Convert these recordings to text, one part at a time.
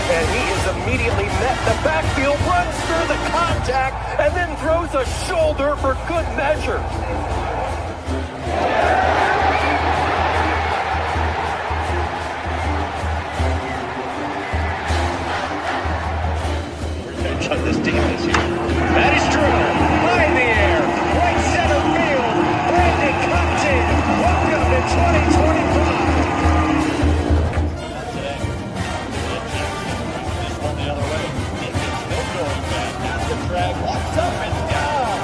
And he is immediately met in the backfield, runs through the contact, and then throws a shoulder for good measure. Revenge on this team this year. That is true. High in the air. Right center field. Brandon Compton. Welcome to 2025. This one the other way. It's still going back. That's the drag. Walks up and down.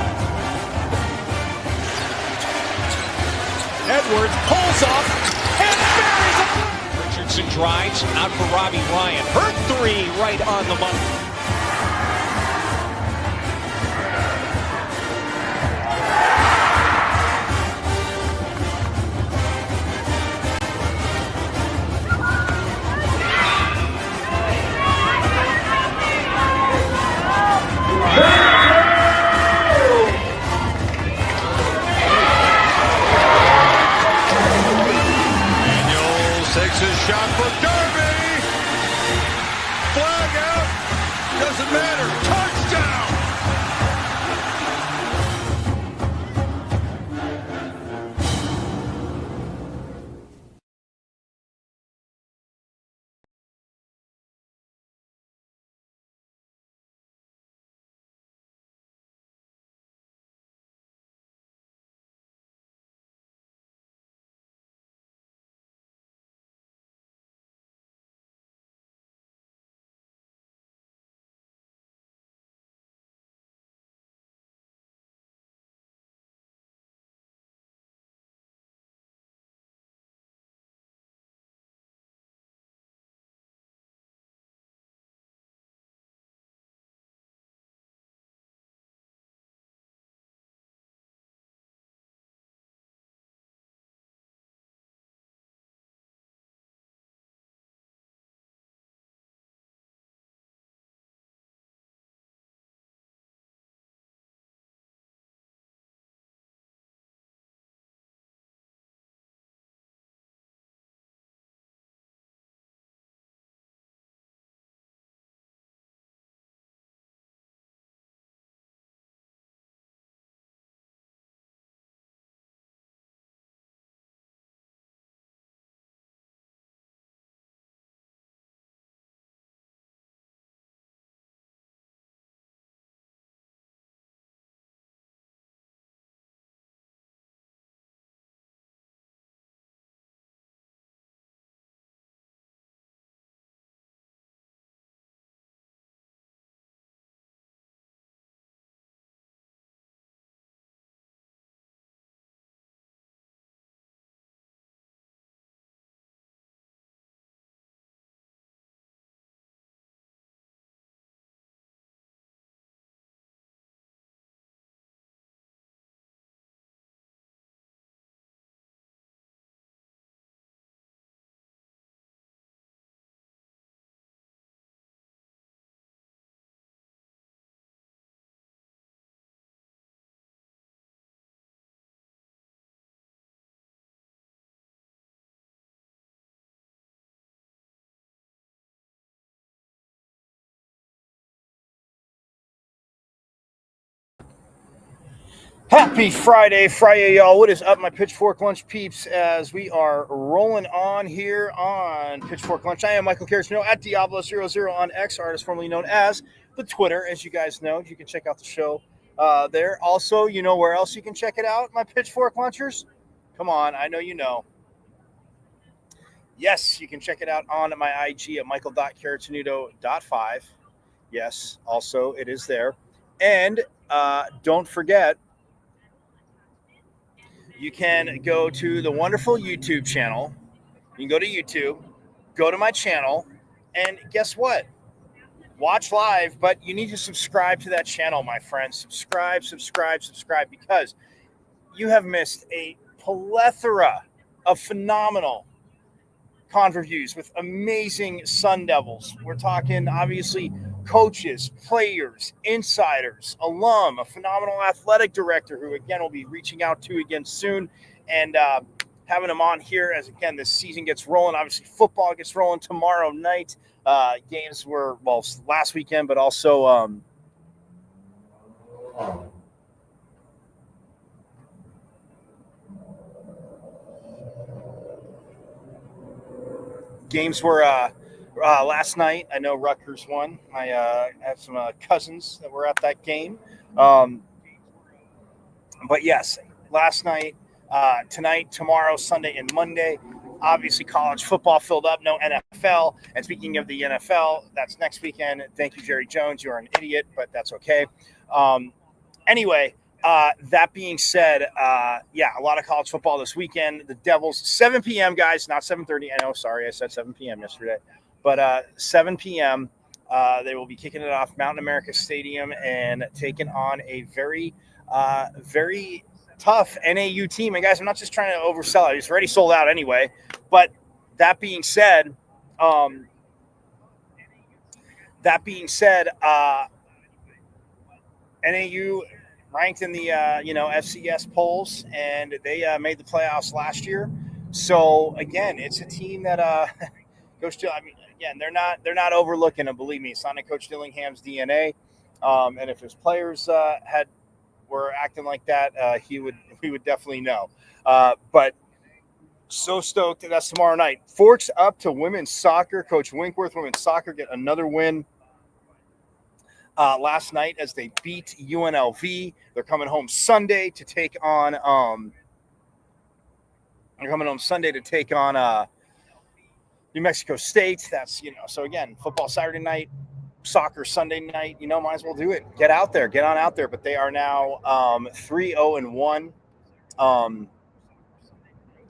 Edwards pulls off and buries it. Richardson drives out for Robbie Ryan. Her three right on the money. Takes his shot for Derby. Flag out. Doesn't matter. Touchdown. Happy Friday, y'all. What is up, my Pitchfork Lunch peeps, as we are rolling on here on Pitchfork Lunch. I am Michael Carrasino at Diablo00 on X, artist formerly known as the Twitter, as you guys know. You can check out the show there. Also, you know where else you can check it out, my Pitchfork Lunchers? Come on, I know you know. Yes, you can check it out on my IG at michael.carrasino.5. Yes, also it is there. And don't forget, you can go to the wonderful YouTube channel. You can go to YouTube, go to my channel, and guess what? Watch live, but you need to subscribe to that channel, my friends. Subscribe, because you have missed a plethora of phenomenal con-reviews with amazing Sun Devils. We're talking, obviously, coaches, players, insiders, alum, a phenomenal athletic director who, again, will be reaching out to again soon. And having them on here as, again, this season gets rolling. Obviously, football gets rolling tomorrow night. Games were, well, last weekend, but also games were last night. I know Rutgers won. I have some cousins that were at that game. But yes, last night, tonight, tomorrow, Sunday, and Monday. Obviously, college football filled up, no NFL. And speaking of the NFL, that's next weekend. Thank you, Jerry Jones. You're an idiot, but that's okay. Anyway, that being said, a lot of college football this weekend. The Devils, 7 p.m., guys, not 7:30. I know, sorry, I said 7 p.m. yesterday. But 7 p.m., they will be kicking it off Mountain America Stadium and taking on a very tough NAU team. And guys, I'm not just trying to oversell it. It's already sold out anyway. But that being said, NAU ranked in the FCS polls, and they made the playoffs last year. So again, it's a team that goes to. I mean, again, they're not overlooking them. Believe me, it's not in Coach Dillingham's DNA. And if his players were acting like that, we would definitely know. But so stoked that's tomorrow night. Forks up to women's soccer. Coach Winkworth, women's soccer, get another win last night as they beat UNLV. They're coming home Sunday to take on. New Mexico State. That's So again, football Saturday night. Soccer Sunday night, might as well do it. Get out there, get on out there. But they are now 3-0-1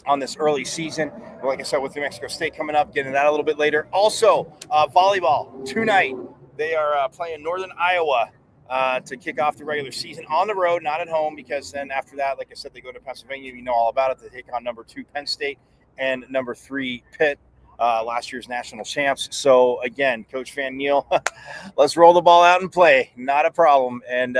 on this early season. Like I said, with New Mexico State coming up, getting that a little bit later. Also, volleyball tonight. They are playing Northern Iowa to kick off the regular season on the road, not at home, because then after that, like I said, they go to Pennsylvania. You know all about it. They take on number 2 Penn State and number 3 Pitt. Last year's national champs. So again, Coach Van Niel, let's roll the ball out and play. Not a problem. And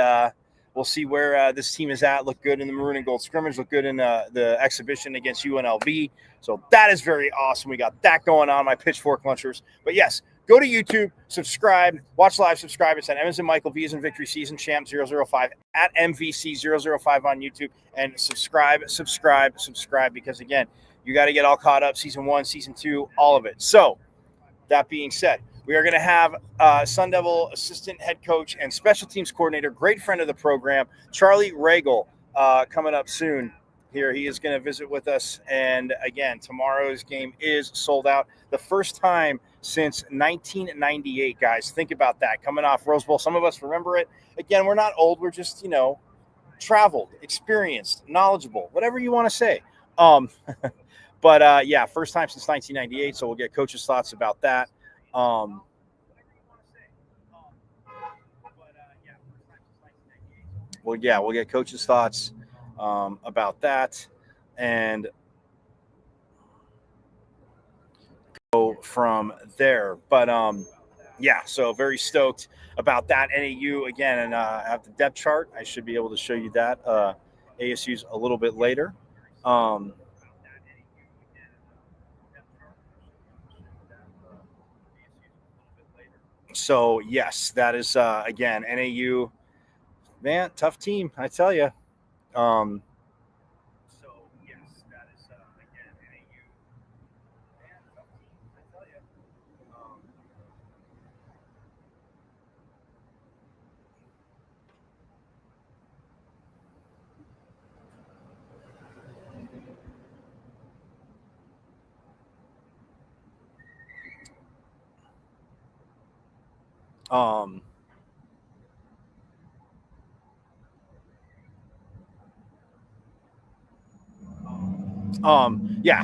we'll see where this team is at. Look good in the maroon and gold scrimmage. Look good in the exhibition against UNLV. So that is very awesome. We got that going on, my Pitchfork Lunchers. But yes, go to YouTube, subscribe, watch live, subscribe. It's at Evans and Michael V's and Victory Season Champ 005 at MVC005 on YouTube. And subscribe, because again, you got to get all caught up, season 1, season 2, all of it. So that being said, we are going to have Sun Devil assistant head coach and special teams coordinator, great friend of the program, Charlie Ragle, coming up soon here. He is going to visit with us. And again, tomorrow's game is sold out. The first time since 1998, guys. Think about that. Coming off Rose Bowl. Some of us remember it. Again, we're not old. We're just, traveled, experienced, knowledgeable, whatever you want to say. But first time since 1998, so we'll get Coach's thoughts about that. We'll get Coach's thoughts about that, and go from there. But so very stoked about that. NAU again, and I have the depth chart. I should be able to show you that. ASU's a little bit later. So yes, that is again NAU. Man, tough team, I tell you.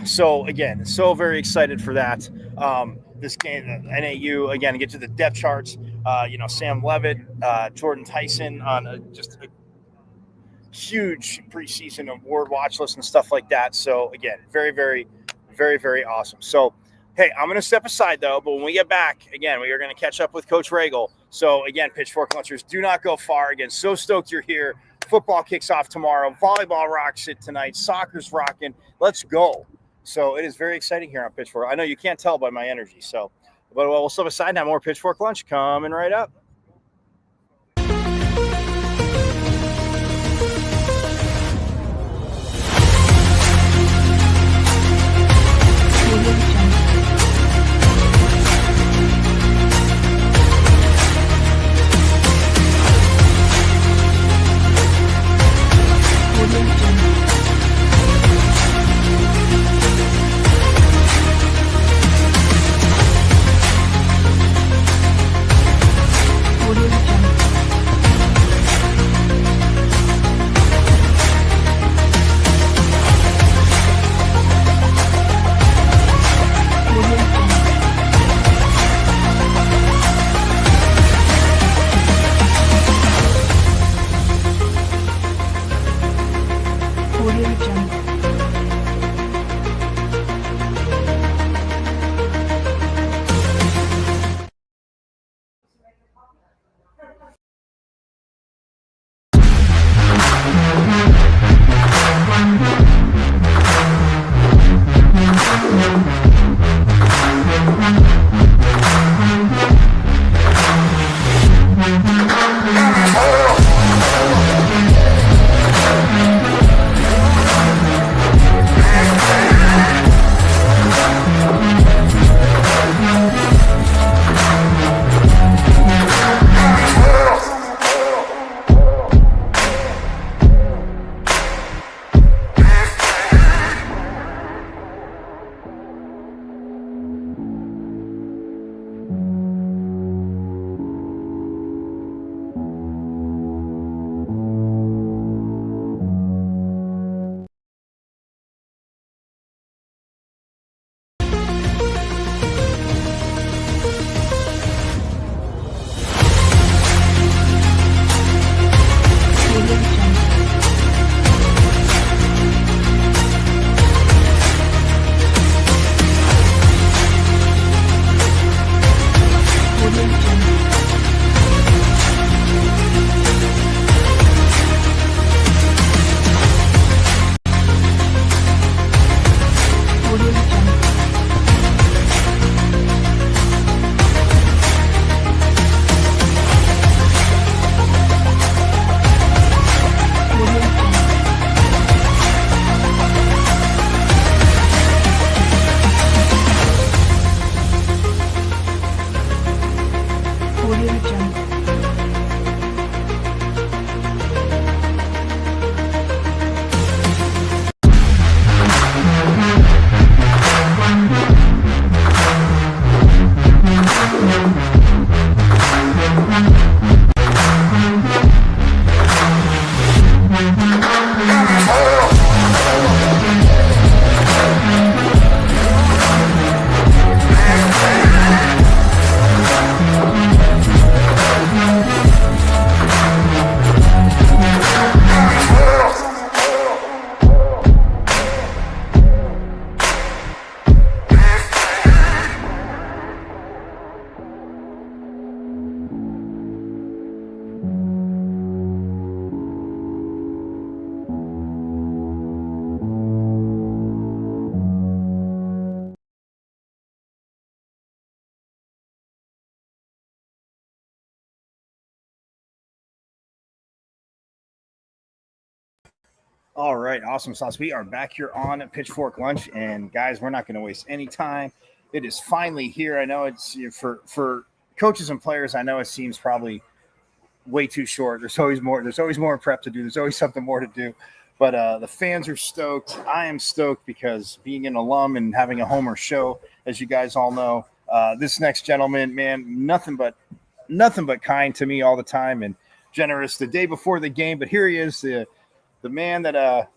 So again, so very excited for that. This game, NAU, again, get to the depth charts. Sam Levitt, Jordan Tyson on just a huge preseason award watch list and stuff like that. So again, very, very, very, very awesome. So, hey, I'm going to step aside though, but when we get back, again, we are going to catch up with Coach Ragle. So again, Pitchfork Lunchers, do not go far. Again, so stoked you're here. Football kicks off tomorrow. Volleyball rocks it tonight. Soccer's rocking. Let's go. So it is very exciting here on Pitchfork. I know you can't tell by my energy. So, but we'll step aside now. More Pitchfork Lunch coming right up. All right, awesome sauce. We are back here on Pitchfork Lunch, and guys, we're not going to waste any time. It is finally here. I know it's for coaches and players. I know it seems probably way too short. There's always more. There's always more prep to do. There's always something more to do. But the fans are stoked. I am stoked because being an alum and having a Homer show, as you guys all know, this next gentleman, man, nothing but kind to me all the time and generous the day before the game. But here he is, the man that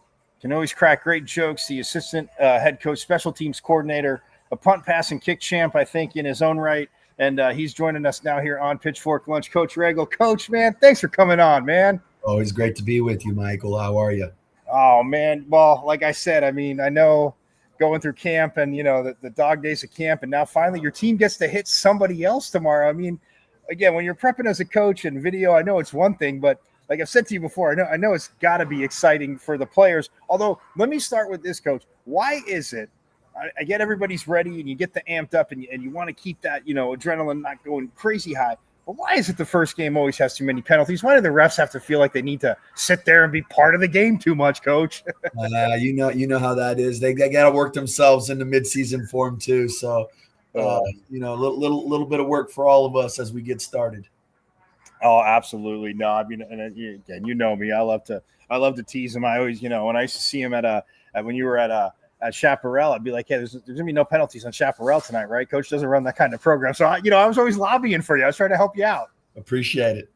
can always crack great jokes, the assistant head coach, special teams coordinator, a punt, pass, and kick champ, I think, in his own right. And he's joining us now here on Pitchfork Lunch. Coach Ragle. Coach, man, thanks for coming on, man. Always great to be with you, Michael. How are you? Oh, man. Well, like I said, I mean, I know going through camp and, you know, the dog days of camp, and now finally your team gets to hit somebody else tomorrow. I mean, again, when you're prepping as a coach and video, I know it's one thing, but like I've said to you before, I know it's got to be exciting for the players. Although, let me start with this, Coach. Why is it? I get everybody's ready, and you get the amped up, and you want to keep that adrenaline not going crazy high. But why is it the first game always has too many penalties? Why do the refs have to feel like they need to sit there and be part of the game too much, Coach? You know how that is. They got to work themselves into midseason form too. So, a little bit of work for all of us as we get started. Oh, absolutely. No, I mean, and again, you know me. I love to tease him. I always, when I used to see him when you were at Chaparral, I'd be like, hey, there's gonna be no penalties on Chaparral tonight, right? Coach doesn't run that kind of program. So I was always lobbying for you. I was trying to help you out. Appreciate it.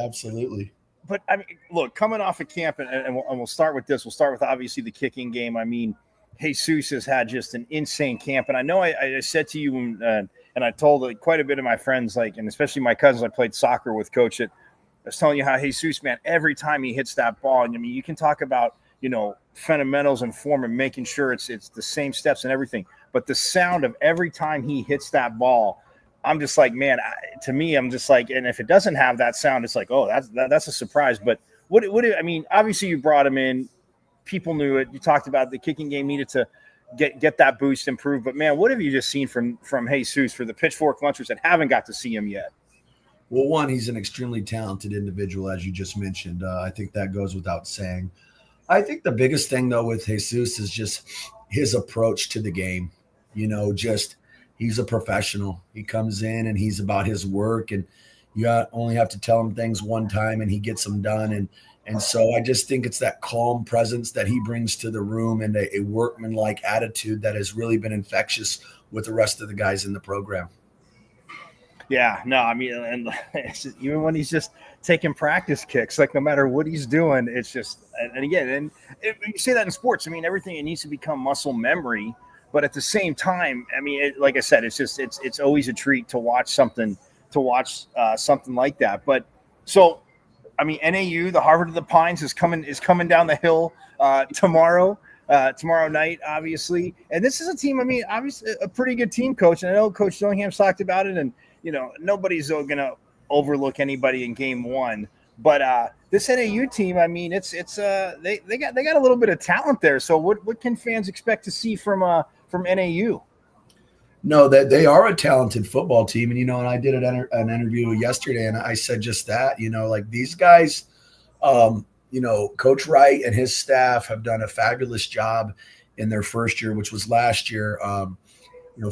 Absolutely. But I mean, look, coming off of camp, and we'll start with this. We'll start with obviously the kicking game. I mean, Jesus has had just an insane camp, and I know I said to you, and I told quite a bit of my friends, and especially my cousins, I played soccer with Coach. I was telling you how Jesus, man, every time he hits that ball, and I mean, you can talk about fundamentals and form and making sure it's the same steps and everything, but the sound of every time he hits that ball, I'm just like, man, to me, I'm just like, and if it doesn't have that sound, it's like, oh, that's a surprise. But I mean, obviously you brought him in, people knew it. You talked about the kicking game needed to get that boost improved. But man, what have you just seen from Jesus for the Pitchfork Lunchers that haven't got to see him yet? Well, one, he's an extremely talented individual, as you just mentioned. I think that goes without saying. I think the biggest thing, though, with Jesus is just his approach to the game. He's a professional. He comes in and he's about his work, and you only have to tell him things one time and he gets them done. And so I just think it's that calm presence that he brings to the room and a workman-like attitude that has really been infectious with the rest of the guys in the program. Yeah, no, I mean, and even when he's just taking practice kicks, like no matter what he's doing, it's just, and again, you say that in sports, I mean, everything, it needs to become muscle memory, but at the same time, I mean, like I said, it's always a treat to watch something like that. But so, I mean, NAU, the Harvard of the Pines is coming down the hill tomorrow night, obviously, and this is a team, I mean, obviously a pretty good team, Coach, and I know Coach Dillingham's talked about it, and nobody's going to overlook anybody in game one. But this NAU team, I mean, they got a little bit of talent there. So what can fans expect to see from NAU? No, that they are a talented football team, and and I did an interview yesterday, and I said just that. Like these guys, Coach Wright and his staff have done a fabulous job in their first year, which was last year.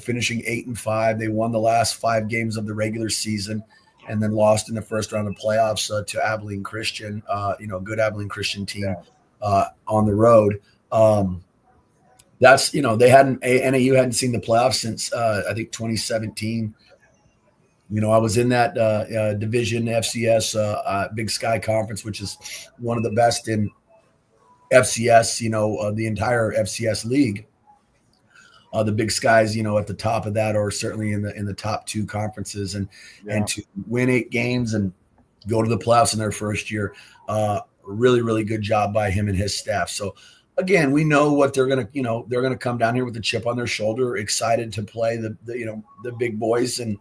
Finishing 8-5. They won the last 5 games of the regular season and then lost in the first round of playoffs to Abilene Christian, good Abilene Christian team on the road. That's, NAU hadn't seen the playoffs since I think 2017. I was in that division FCS Big Sky Conference, which is one of the best in FCS, the entire FCS league. The Big Sky's, at the top of that, or certainly in the top 2 conferences, and to win 8 games and go to the playoffs in their first year, really, really good job by him and his staff. So again, we know what they're gonna come down here with a chip on their shoulder, excited to play the big boys, and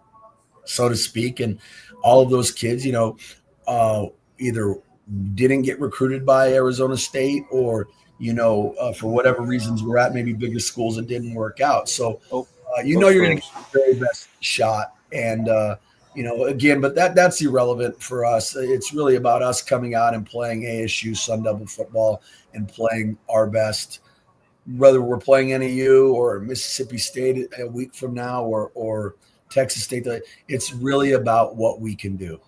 so to speak, and all of those kids, either didn't get recruited by Arizona State or for whatever reasons we're at maybe bigger schools that didn't work out. So, you're going to get the very best shot. And, again, but that's irrelevant for us. It's really about us coming out and playing ASU Sun Devil football and playing our best, whether we're playing NAU or Mississippi State a week from now or Texas State. It's really about what we can do.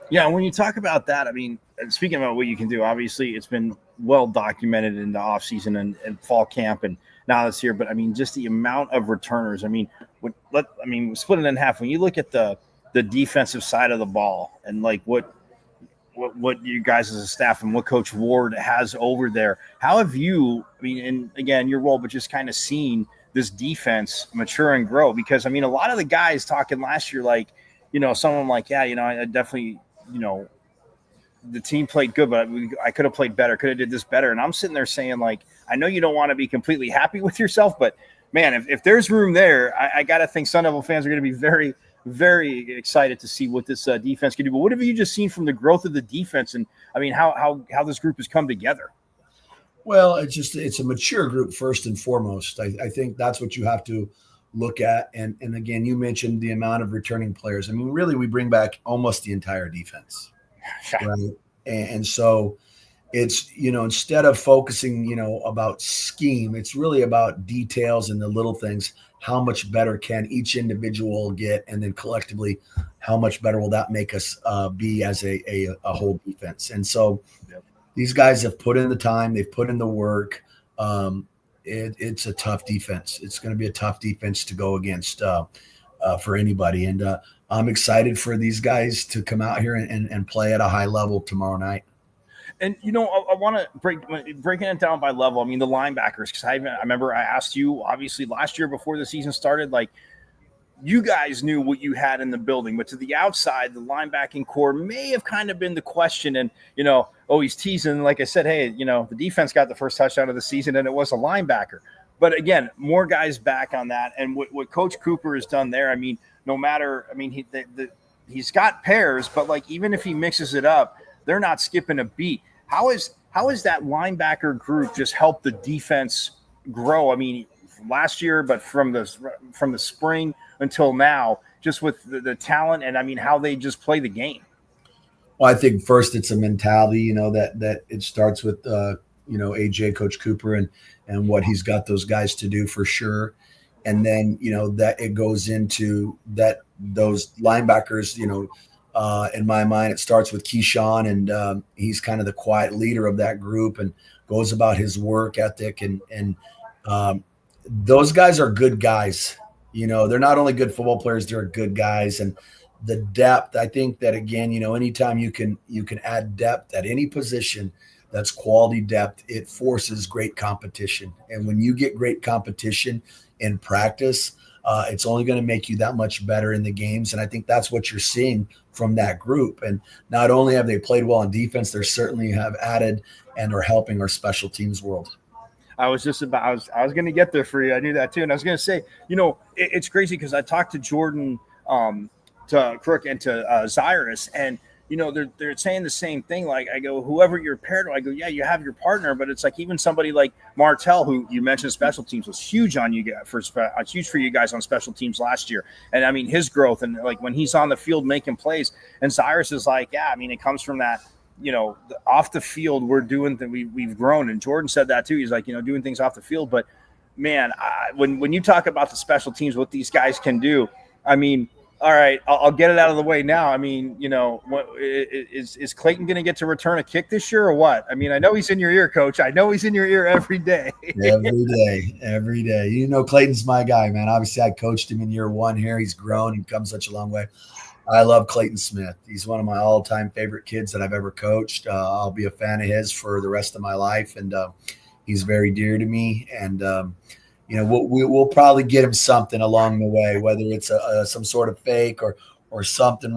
Yeah, when you talk about that, I mean, speaking about what you can do, obviously it's been well documented in the offseason and fall camp, and now it's here. But I mean, just the amount of returners. I mean, split it in half. When you look at the defensive side of the ball and like what you guys as a staff and what Coach Ward has over there, how have you? I mean, and again, your role, but just kind of seen this defense mature and grow? Because I mean, a lot of the guys talking last year, like some of them, like, I definitely. The team played good, but I could have played better, could have did this better. And I'm sitting there saying, like, I know you don't want to be completely happy with yourself, but man, if there's room there, I got to think Sun Devil fans are going to be very, very excited to see what this defense can do. But what have you just seen from the growth of the defense, and I mean how this group has come together? Well, it's a mature group first and foremost. I think that's what you have to look at. And again, you mentioned the amount of returning players. I mean, really, we bring back almost the entire defense, right? And so it's, instead of focusing, about scheme, it's really about details and the little things. How much better can each individual get? And then collectively, how much better will that make us be as a whole defense? And so these guys have put in the time, they've put in the work. It's a tough defense. It's going to be a tough defense to go against for anybody. And I'm excited for these guys to come out here and play at a high level tomorrow night. And, I want to breaking it down by level. I mean, the linebackers, because I remember I asked you, obviously, last year before the season started, like, you guys knew what you had in the building, but to the outside, the linebacking core may have kind of been the question. And, he's teasing. Like I said, hey, the defense got the first touchdown of the season, and it was a linebacker. But again, more guys back on that. And what Coach Cooper has done there, I mean, he's got pairs, but like even if he mixes it up, they're not skipping a beat. How is that linebacker group just helped the defense grow? I mean, last year, but from the spring until now, just with the talent and I mean how they just play the game. Well, I think first it's a mentality, that it starts with AJ, Coach Cooper, and what he's got those guys to do for sure. And then, that it goes into that those linebackers, in my mind, it starts with Keyshawn, and he's kind of the quiet leader of that group and goes about his work ethic. And those guys are good guys. They're not only good football players, they're good guys. And the depth, I think that, again, anytime you can add depth at any position, that's quality depth, it forces great competition. And when you get great competition in practice, it's only going to make you that much better in the games. And I think that's what you're seeing from that group. And not only have they played well on defense, they certainly have added and are helping our special teams world. I was going to get there for you. I knew that too. And I was going to say, it's crazy because I talked to Jordan, to Crook, and to Zyrus, and they're saying the same thing. Like, I go, whoever you're paired with, I go, yeah, you have your partner, but it's like even somebody like Martell, who you mentioned special teams, was huge on you guys huge for you guys on special teams last year. And I mean, his growth and like when he's on the field making plays, and Zyrus is like, yeah, I mean, it comes from that, off the field, we're doing that. We've grown. And Jordan said that too. He's like, doing things off the field. But man, when you talk about the special teams, what these guys can do, I mean, all right, I'll get it out of the way now. I mean, is Clayton going to get to return a kick this year or what? I mean, I know he's in your ear, Coach. I know he's in your ear every day. Every day. Clayton's my guy, man. Obviously, I coached him in year one here. He's grown and come such a long way. I love Clayton Smith. He's one of my all-time favorite kids that I've ever coached. I'll be a fan of his for the rest of my life, and he's very dear to me. And we'll probably get him something along the way, whether it's some sort of fake or something.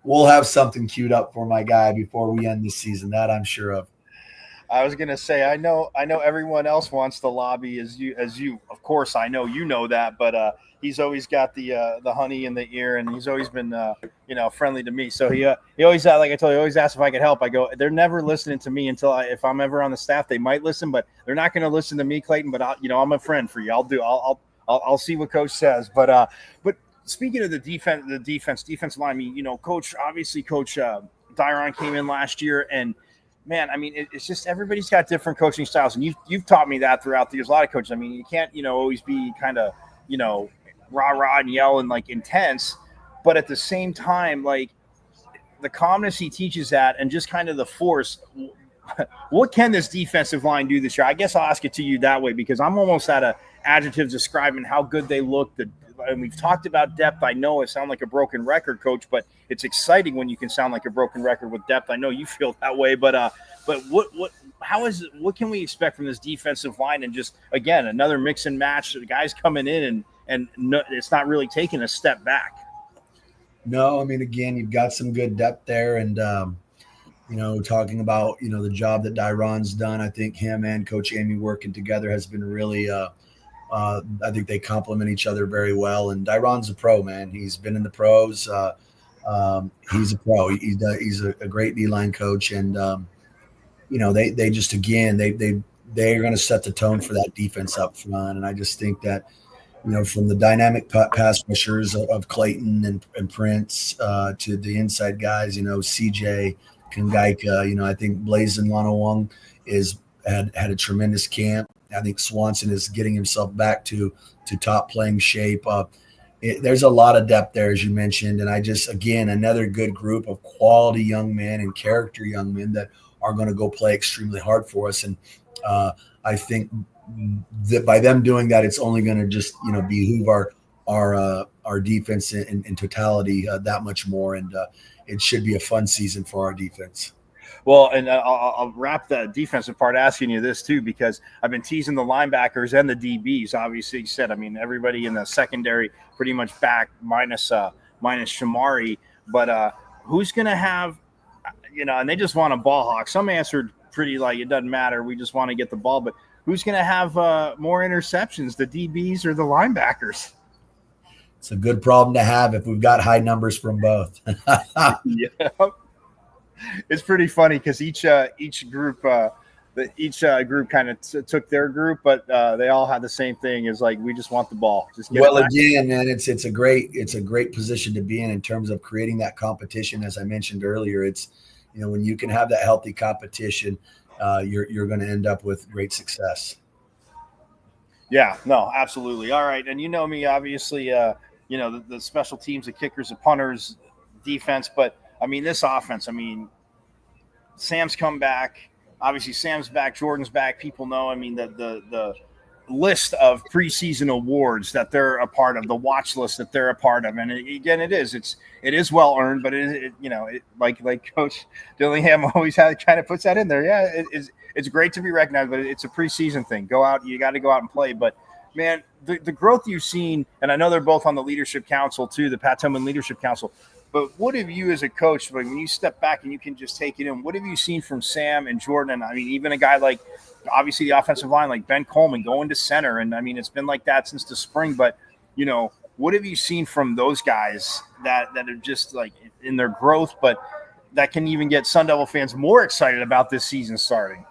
We'll have something queued up for my guy before we end this season. That I'm sure of. I was gonna say, I know everyone else wants to lobby as you. Of course, I know that, but he's always got the honey in the ear, and he's always been friendly to me. So he always, like I told you, always asks if I could help. I go, they're never listening to me until if I'm ever on the staff, they might listen, but they're not going to listen to me, Clayton. But I'm a friend for you. I'll see what Coach says. But speaking of the defensive line, I mean, Coach Dyron came in last year, and man, I mean, it's just everybody's got different coaching styles, and you've taught me that throughout the years. A lot of coaches, I mean, you can't always be kind of rah and yell and like intense, but at the same time, like the calmness he teaches that and just kind of the force. What can this defensive line do this year? I guess I'll ask it to you that way because I'm almost out of adjectives describing how good they look. And we've talked about depth. I know it sounds like a broken record, Coach, but it's exciting when you can sound like a broken record with depth. I know you feel that way, but what can we expect from this defensive line? And just again, another mix and match. The guys coming in and it's not really taking a step back. No, I mean, again, you've got some good depth there, and talking about the job that Dyron's done. I think him and Coach Amy working together has been really I think they complement each other very well. And Dyron's a pro, man. He's been in the pros. He's a pro. He's a great D-line coach. And, they just, again, they're going to set the tone for that defense up front. And I just think that, from the dynamic pass rushers of Clayton and Prince to the inside guys, CJ, Kangaika, I think Blazin Lanawang had a tremendous camp. I think Swanson is getting himself back to top playing shape. There's a lot of depth there, as you mentioned. And again, another good group of quality young men and character young men that are going to go play extremely hard for us. And I think that by them doing that, it's only going to just, behoove our defense in totality that much more. And it should be a fun season for our defense. Well, and I'll wrap the defensive part asking you this too, because I've been teasing the linebackers and the DBs. Obviously, you said, everybody in the secondary pretty much back minus Shamari. But who's going to have, and they just want a ball hawk. Some answered pretty like it doesn't matter. We just want to get the ball. But who's going to have more interceptions, the DBs or the linebackers? It's a good problem to have if we've got high numbers from both. Yeah. It's pretty funny because each group kind of took their group, but they all had the same thing. Is like, we just want the ball. Again, man, it's a great position to be in terms of creating that competition. As I mentioned earlier, it's when you can have that healthy competition, you're going to end up with great success. Yeah, no, absolutely. All right, and me, obviously, the special teams, the kickers, the punters, defense, but. This offense, Sam's come back. Obviously, Sam's back. Jordan's back. People know, the list of preseason awards that they're a part of, the watch list that they're a part of. And again, it is well earned, but like Coach Dillingham always kind of puts that in there. Yeah, it's great to be recognized, but it's a preseason thing. Go out. You got to go out and play. But, man, the growth you've seen, and I know they're both on the Leadership Council too, the Pat Tillman Leadership Council. But what have you as a coach, like when you step back and you can just take it in, what have you seen from Sam and Jordan? And even a guy like, obviously the offensive line, like Ben Coleman going to center. And it's been like that since the spring, but what have you seen from those guys that are just like in their growth, but that can even get Sun Devil fans more excited about this season starting?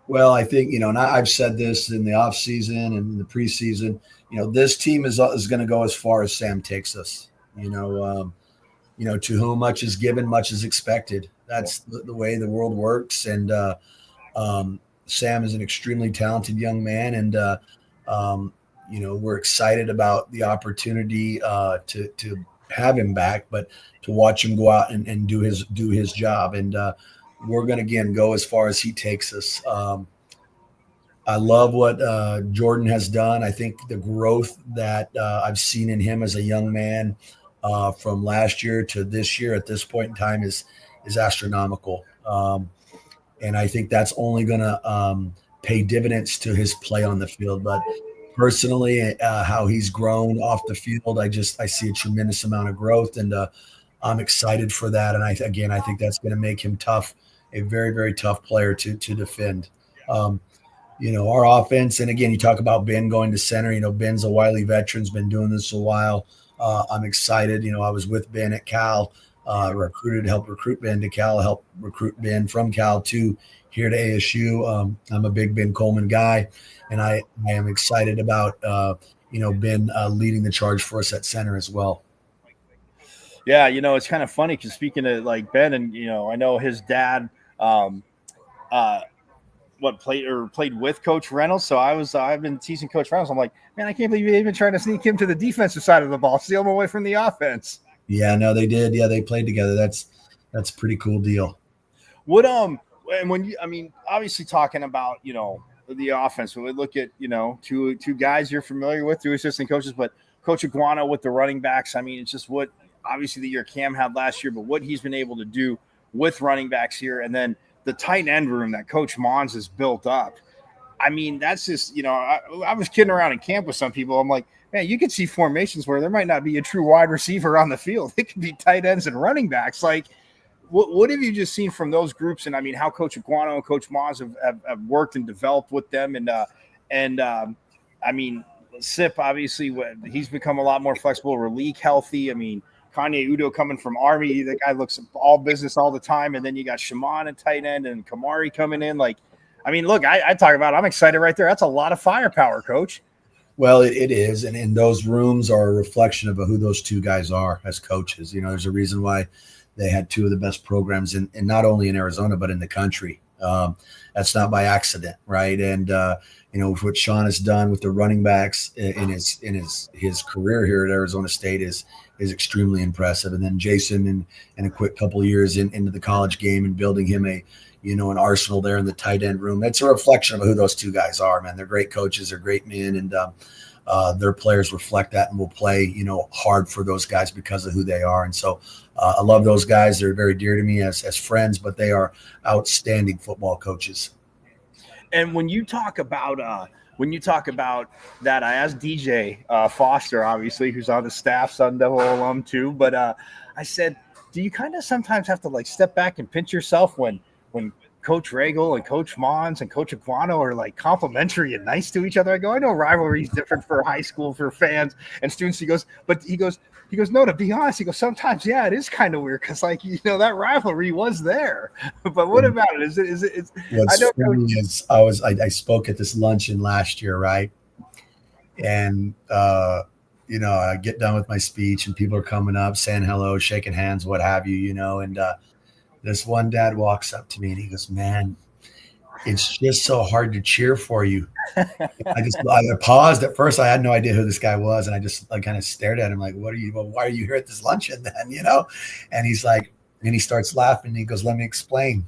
Well, I think, and I've said this in the off season and in the preseason, this team is going to go as far as Sam takes us, to whom much is given, much is expected. That's the way the world works. And Sam is an extremely talented young man. And, we're excited about the opportunity to have him back, but to watch him go out and do his job. And we're going to, again, go as far as he takes us. I love what Jordan has done. I think the growth that I've seen in him as a young man from last year to this year at this point in time is astronomical. And I think that's only going to pay dividends to his play on the field. But personally, how he's grown off the field, I see a tremendous amount of growth, and I'm excited for that. And I think that's going to make him tough, a very, very tough player to defend. Our offense, and again, you talk about Ben going to center. Ben's a wily veteran, has been doing this a while. I'm excited. I was with Ben at Cal, helped recruit Ben to Cal, helped recruit Ben from Cal to here to ASU. I'm a big Ben Coleman guy, and I am excited about, Ben leading the charge for us at center as well. Yeah, it's kind of funny because speaking of like Ben, and I know his dad played with Coach Reynolds. So I've been teasing Coach Reynolds. I'm like, man, I can't believe you've been trying to sneak him to the defensive side of the ball, steal him away from the offense. Yeah, no, they did. Yeah, they played together. That's a pretty cool deal. What and when you, obviously talking about the offense, we look at two guys you're familiar with, two assistant coaches, but Coach Iguana with the running backs. It's just what obviously the year Cam had last year, but what he's been able to do with running backs here, and then the tight end room that Coach Mons has built up. That's just, I was kidding around in camp with some people. I'm like, man, you could see formations where there might not be a true wide receiver on the field. It could be tight ends and running backs. Like, what have you just seen from those groups? And how Coach Iguano and Coach Mons have worked and developed with them. And Sip, obviously, he's become a lot more flexible. Raleek healthy. I mean, Kanye Udo coming from Army, the guy looks all business all the time. And then you got Shaman at tight end and Kamari coming in. Like, I mean, look, I talk about it. I'm excited right there. That's a lot of firepower, Coach. Well, it is. And those rooms are a reflection of who those two guys are as coaches. You know, there's a reason why they had two of the best programs in not only in Arizona, but in the country. That's not by accident, right? And, you know, what Sean has done with the running backs in his career here at Arizona State is extremely impressive. And then Jason in a quick couple of years into the college game and building him an arsenal there in the tight end room. It's a reflection of who those two guys are, man. They're great coaches, they're great men, and their players reflect that and will play, you know, hard for those guys because of who they are. And so I love those guys. They're very dear to me as friends, but they are outstanding football coaches. And when you talk about that, I asked DJ Foster, obviously, who's on the staff, Sun Devil alum too. But I said, do you kind of sometimes have to like step back and pinch yourself when Coach Ragle and Coach Mons and Coach Aquano are like complimentary and nice to each other? I go, I know rivalry is different for high school for fans and students. He goes, no, to be honest, he goes, sometimes, yeah, it is kind of weird because, like, you know, that rivalry was there. But what about it? Is it? What's funny is I spoke at this luncheon last year, right? And you know, I get done with my speech and people are coming up, saying hello, shaking hands, what have you, you know, and this one dad walks up to me and he goes, "Man, it's just so hard to cheer for you." I paused at first. I had no idea who this guy was. And I just kind of stared at him like, why are you here at this luncheon then? You know? And he's like, and he starts laughing and he goes, "Let me explain."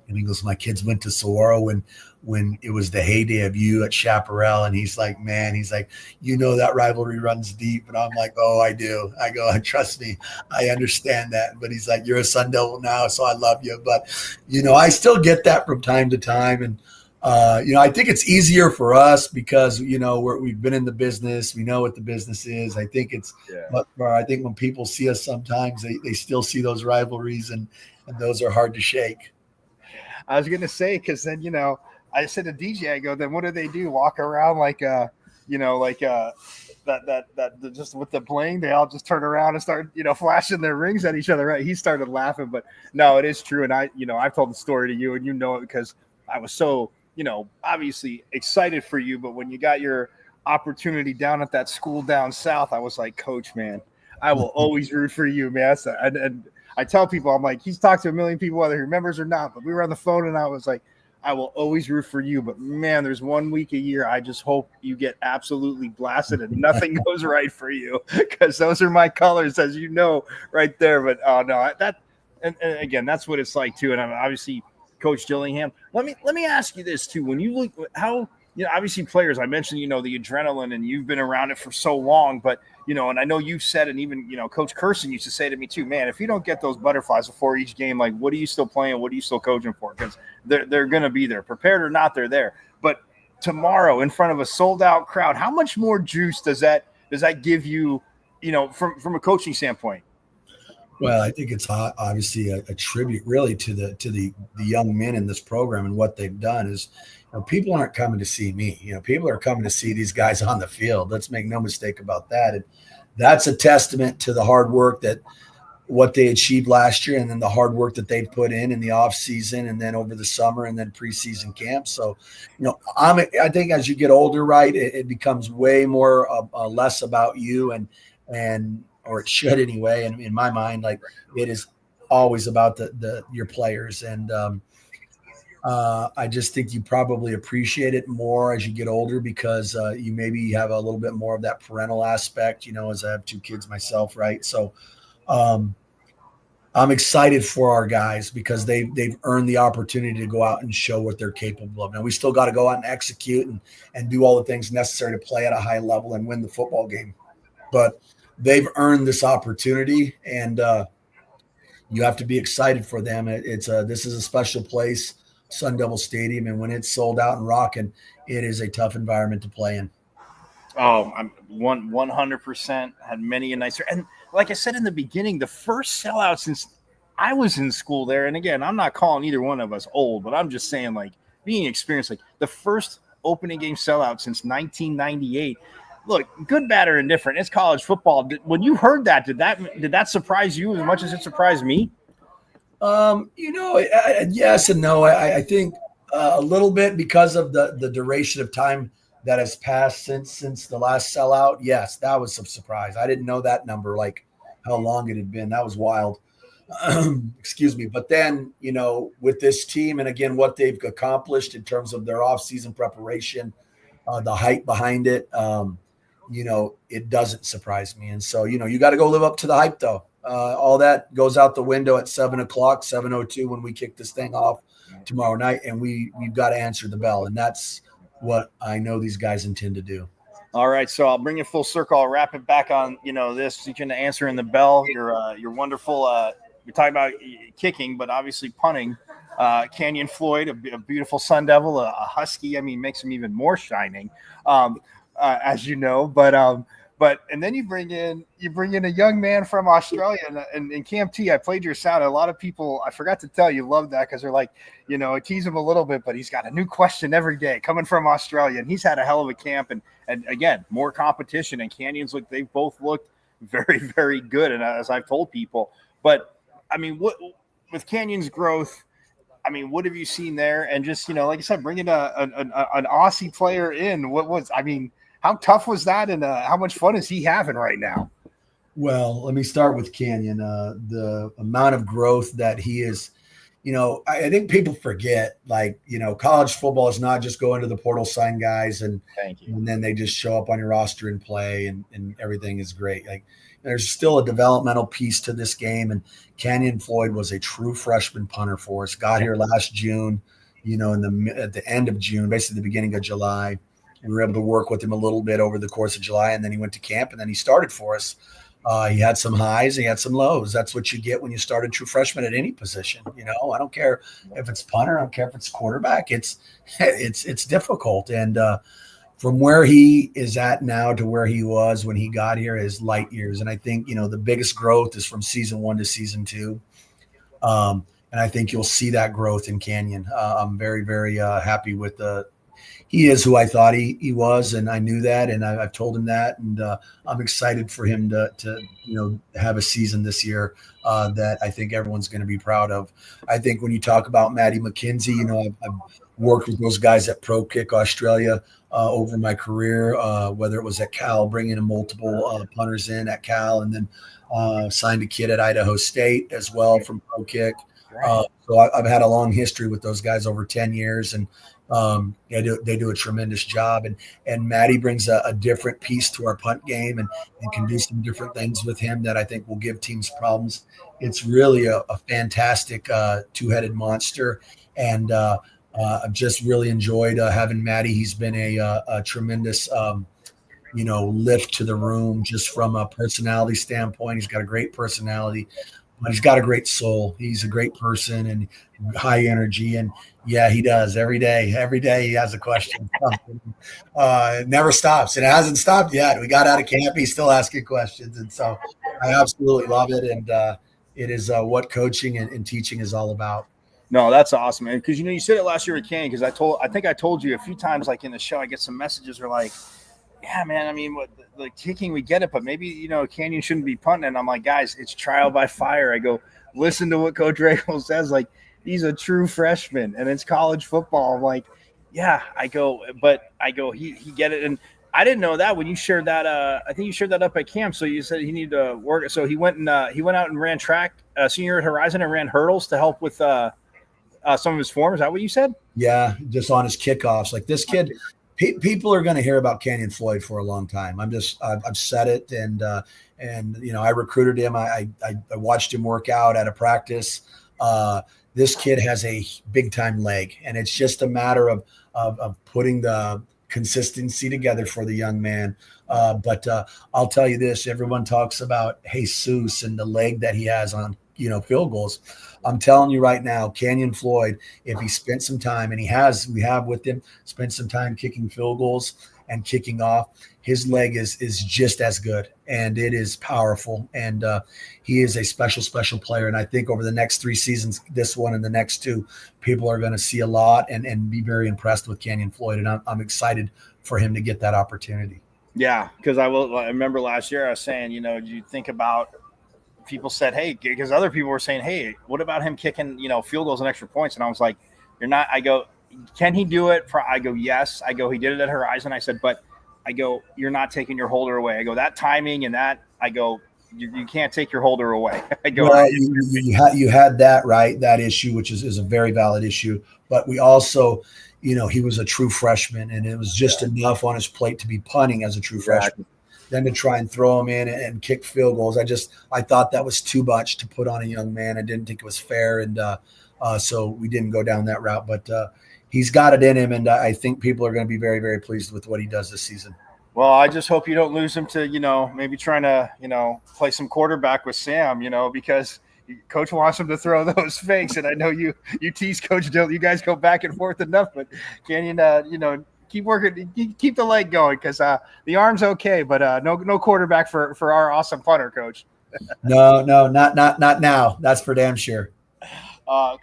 And he goes, "My kids went to Saguaro when it was the heyday of you at Chaparral." And he's like, "Man," he's like, "you know, that rivalry runs deep." And I'm like, "Oh, I do." I go, "Trust me, I understand that." But he's like, "You're a Sun Devil now, so I love you." But, you know, I still get that from time to time. And, you know, I think it's easier for us because, you know, we've been in the business. We know what the business is. I think but I think when people see us sometimes, they still see those rivalries and those are hard to shake. I was going to say, because then, you know, I said to DJ, I go, then what do? Walk around like, you know, like that just with the bling, they all just turn around and start, you know, flashing their rings at each other. Right? He started laughing, but no, it is true. And I've told the story to you and you know it because I was so, you know, obviously excited for you. But when you got your opportunity down at that school down south, I was like, "Coach, man, I will always root for you, man." And I tell people, I'm like, he's talked to a million people, whether he remembers or not, but we were on the phone and I was like, I will always root for you. But man, there's 1 week a year. I just hope you get absolutely blasted and nothing goes right for you because those are my colors, as you know, right there. But and again, that's what it's like too. And I'm obviously Coach Dillingham. Let me ask you this too. When you look how, you know, obviously players, I mentioned, you know, the adrenaline and you've been around it for so long, but you know, and I know you've said, and even, you know, Coach Curson used to say to me too, "Man, if you don't get those butterflies before each game, like, what are you still playing? What are you still coaching for?" Because they're going to be there, prepared or not, they're there. But tomorrow, in front of a sold out crowd, how much more juice does that give you, you know, from a coaching standpoint? Well, I think it's obviously a tribute, really, to the young men in this program and what they've done. Is, you know, people aren't coming to see me. You know, people are coming to see these guys on the field. Let's make no mistake about that. And that's a testament to the hard work that what they achieved last year, and then the hard work that they put in the off season, and then over the summer, and then preseason camp. So, you know, I think as you get older, right, it becomes way more less about you and or it should anyway. And in my mind, like, it is always about your players. And I just think you probably appreciate it more as you get older because you maybe have a little bit more of that parental aspect, you know, as I have 2 kids myself. Right. So I'm excited for our guys because they've earned the opportunity to go out and show what they're capable of. Now we still got to go out and execute and do all the things necessary to play at a high level and win the football game. But they've earned this opportunity, and you have to be excited for them. This is a special place, Sun Devil Stadium, and when it's sold out and rocking, it is a tough environment to play in. Oh, I'm 100% had many a nicer. And like I said in the beginning, the first sellout since I was in school there. And again, I'm not calling either one of us old, but I'm just saying, like, being experienced, like the first opening game sellout since 1998. look, good, bad, or indifferent. It's college football. When you heard that, did that surprise you as much as it surprised me? Yes and no. I think a little bit because of the duration of time that has passed since the last sellout. Yes, that was a surprise. I didn't know that number, like how long it had been. That was wild. Excuse me. But then, with this team and again, what they've accomplished in terms of their offseason preparation, the hype behind it, it doesn't surprise me. And so, you got to go live up to the hype though. All that goes out the window at 7:00, 7:02 when we kick this thing off tomorrow night. And we've got to answer the bell. And that's what I know these guys intend to do. All right, so I'll bring it full circle. I'll wrap it back on, this. You can answer in the bell. You're wonderful. We're talking about kicking, but obviously punting. Canyon Floyd, a beautiful Sun Devil, a Husky. I mean, makes him even more shining, as you know. But and then you bring in a young man from Australia and Cam T. I played your sound. A lot of people, I forgot to tell you, love that because they're like, I tease him a little bit, but he's got a new question every day coming from Australia, and he's had a hell of a camp and again more competition. And Canyons they both looked very, very good, and as I've told people, but I mean, what with Canyon's growth. I mean, what have you seen there? And just, like I said, bringing an Aussie player in, how tough was that? And how much fun is he having right now? Well, let me start with Canyon. The amount of growth that he is, I think people forget, college football is not just going to the portal, sign guys, and then they just show up on your roster and play and everything is great. There's still a developmental piece to this game. And Canyon Floyd was a true freshman punter for us. Got here last June, at the end of June, basically the beginning of July. We were able to work with him a little bit over the course of July, and then he went to camp, and then he started for us. He had some highs, he had some lows. That's what you get when you start a true freshman at any position. I don't care if it's punter, I don't care if it's quarterback. It's difficult. And from where he is at now to where he was when he got here is light years. And I think, the biggest growth is from season 1 to season 2. And I think you'll see that growth in Canyon. I'm very, very happy with he is who I thought he was, and I knew that, and I've told him that, and I'm excited for him to have a season this year that I think everyone's going to be proud of. I think when you talk about Matty McKenzie, I've worked with those guys at Pro Kick Australia over my career, whether it was at Cal, bringing in multiple punters in at Cal, and then signed a kid at Idaho State as well from Pro Kick. So I've had a long history with those guys over 10 years, and they do a tremendous job. And Matty brings a different piece to our punt game and can do some different things with him that I think will give teams problems. It's really a fantastic two-headed monster. And I've just really enjoyed having Matty. He's been a tremendous lift to the room just from a personality standpoint. He's got a great personality. But he's got a great soul. He's a great person and high energy. And yeah, he does every day. Every day he has a question. It never stops. And it hasn't stopped yet. We got out of camp. He's still asking questions. And so I absolutely love it. And it is what coaching and teaching is all about. No, that's awesome, man. Because, you said it last year with Canyon, because I think I told you a few times, like in the show, I get some messages where like, yeah, man, I mean, the kicking, we get it, but maybe, Canyon shouldn't be punting. And I'm like, guys, it's trial by fire. I go, listen to what Coach Ragle says. Like, he's a true freshman, and it's college football. I'm like, yeah, he get it. And I didn't know that when you shared that. I think you shared that up at camp. So you said he needed to work. So he went out and ran track senior at Horizon and ran hurdles to help with some of his form. Is that what you said? Yeah, just on his kickoffs. Like this kid, people are going to hear about Canyon Floyd for a long time. I've said it, and I recruited him. I watched him work out at a practice. This kid has a big time leg, and it's just a matter of putting the consistency together for the young man. But I'll tell you this: everyone talks about Jesus and the leg that he has on field goals. I'm telling you right now, Canyon Floyd, if he spent some time, and we have with him, spent some time kicking field goals and kicking off, his leg is just as good, and it is powerful. And he is a special player. And I think over the next 3 seasons, this one and the next 2, people are going to see a lot and be very impressed with Canyon Floyd. And I'm excited for him to get that opportunity. Yeah, because I remember last year I was saying, you think about people said, hey, because other people were saying, hey, what about him kicking, field goals and extra points? And I was like, you're not. I go, can he do it? I go, yes. I go, he did it at Horizon. I said, but I go, you're not taking your holder away. I go, that timing and that. I go, you can't take your holder away. I go, well, you had that, right, that issue, which is a very valid issue. But we also, he was a true freshman, and it was just enough on his plate to be punting as a true freshman. Then to try and throw him in and kick field goals, I thought that was too much to put on a young man. I didn't think it was fair, and so we didn't go down that route. But he's got it in him, and I think people are going to be very, very pleased with what he does this season. Well, I just hope you don't lose him to, maybe trying to, play some quarterback with Sam, because Coach wants him to throw those fakes. And I know you tease Coach Dill. You guys go back and forth enough, but can you, keep working, keep the leg going, because the arm's okay, but no quarterback for our awesome punter, Coach. No, not now. That's for damn sure.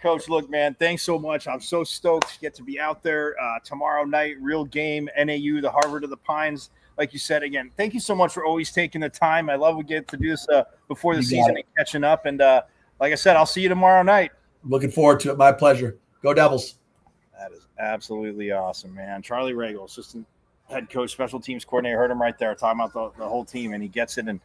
Coach, look, man, thanks so much. I'm so stoked to get to be out there tomorrow night. Real game, NAU, the Harvard of the Pines. Like you said, again, thank you so much for always taking the time. I love we get to do this before the season and catching up. And like I said, I'll see you tomorrow night. Looking forward to it. My pleasure. Go Devils. That is absolutely awesome, man. Charlie Ragle, assistant head coach, special teams coordinator. Heard him right there talking about the whole team, and he gets it. And,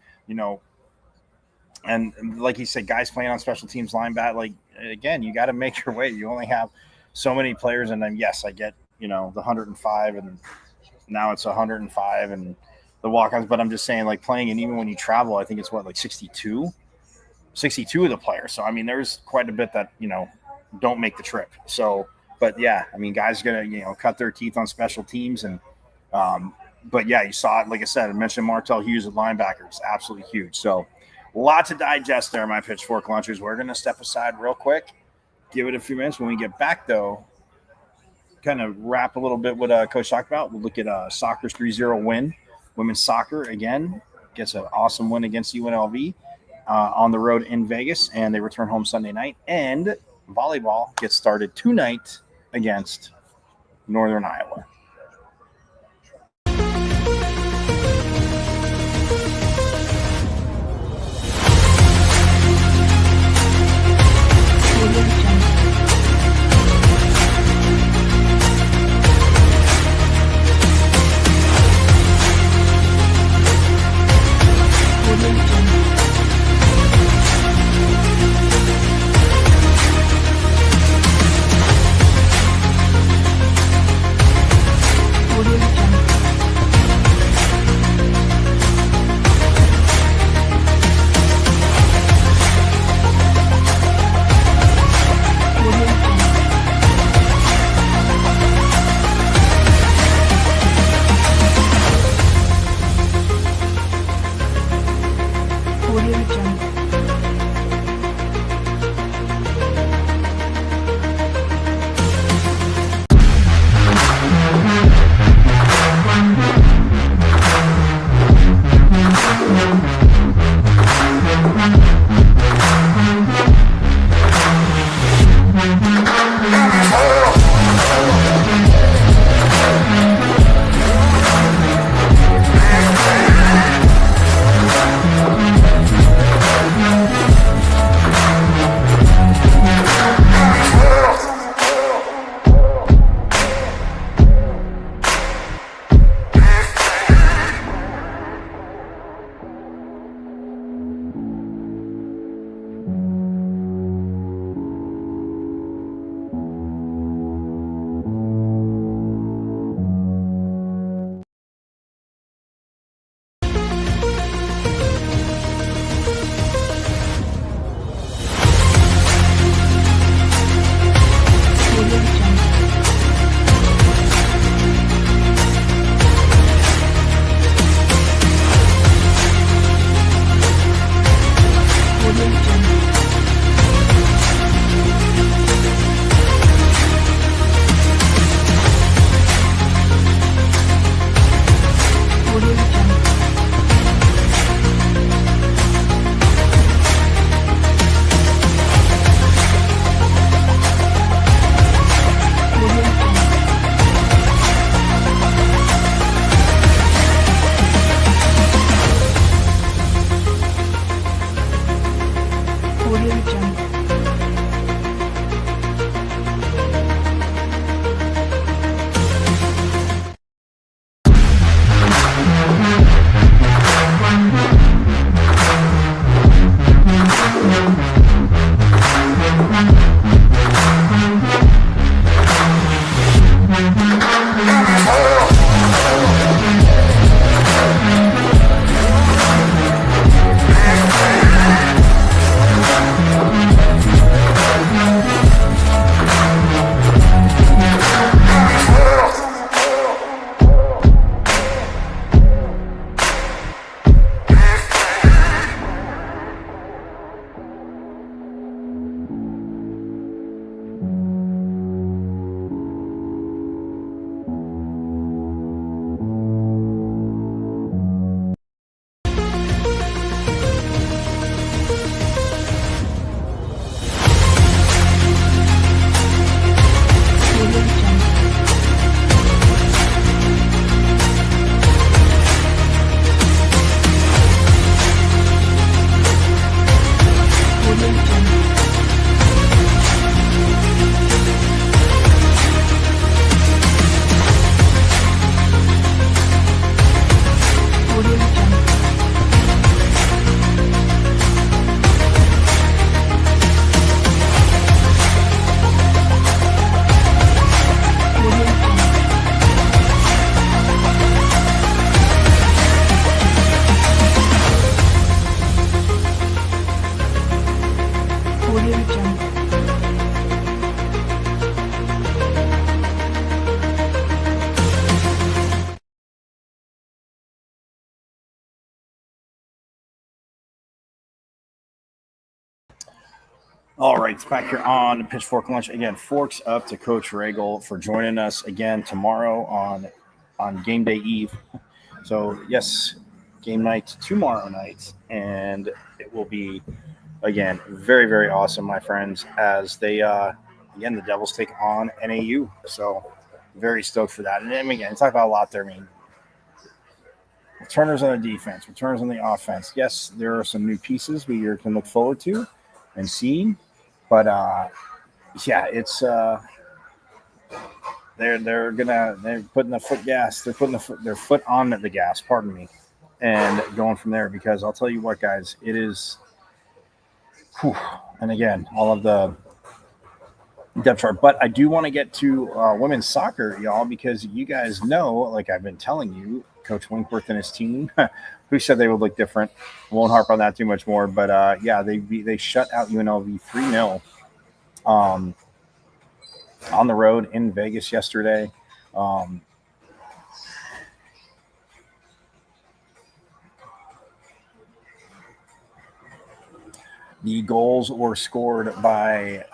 and like he said, guys playing on special teams linebacker, like, again, you got to make your way. You only have so many players. And then, yes, I get, the 105 and now it's 105 and the walk-ons. But I'm just saying, like, playing, and even when you travel, I think it's like 62 of the players. So, I mean, there's quite a bit that, don't make the trip. So, but yeah, I mean, guys are going to, cut their teeth on special teams. And, but yeah, you saw it. Like I said, I mentioned Martell Hughes at linebacker. It's absolutely huge. So, lots to digest there, my Pitchfork Lunchers. We're going to step aside real quick, give it a few minutes. When we get back, though, kind of wrap a little bit what Coach talked about. We'll look at soccer's 3-0 win. Women's soccer, again, gets an awesome win against UNLV on the road in Vegas, and they return home Sunday night. And volleyball gets started tonight against Northern Iowa. All right, it's back here on Pitchfork Lunch. Again, forks up to Coach Ragle for joining us again tomorrow on game day eve. So, yes, game night tomorrow night. And it will be, again, very, very awesome, my friends, as they, again, the Devils take on NAU. So, very stoked for that. And again, talk about a lot there. I mean, returners on the defense, returners on the offense. Yes, there are some new pieces we can look forward to and seeing. But yeah, it's they're putting the foot gas. They're putting their foot on the gas. Pardon me, and going from there, because I'll tell you what, guys, it is. Whew, and again, all of the depth chart. But I do want to get to women's soccer, y'all, because you guys know, like I've been telling you, Coach Winkworth and his team, who said they would look different. Won't harp on that too much more. But yeah, they shut out UNLV 3-0. On the road in Vegas yesterday. The goals were scored by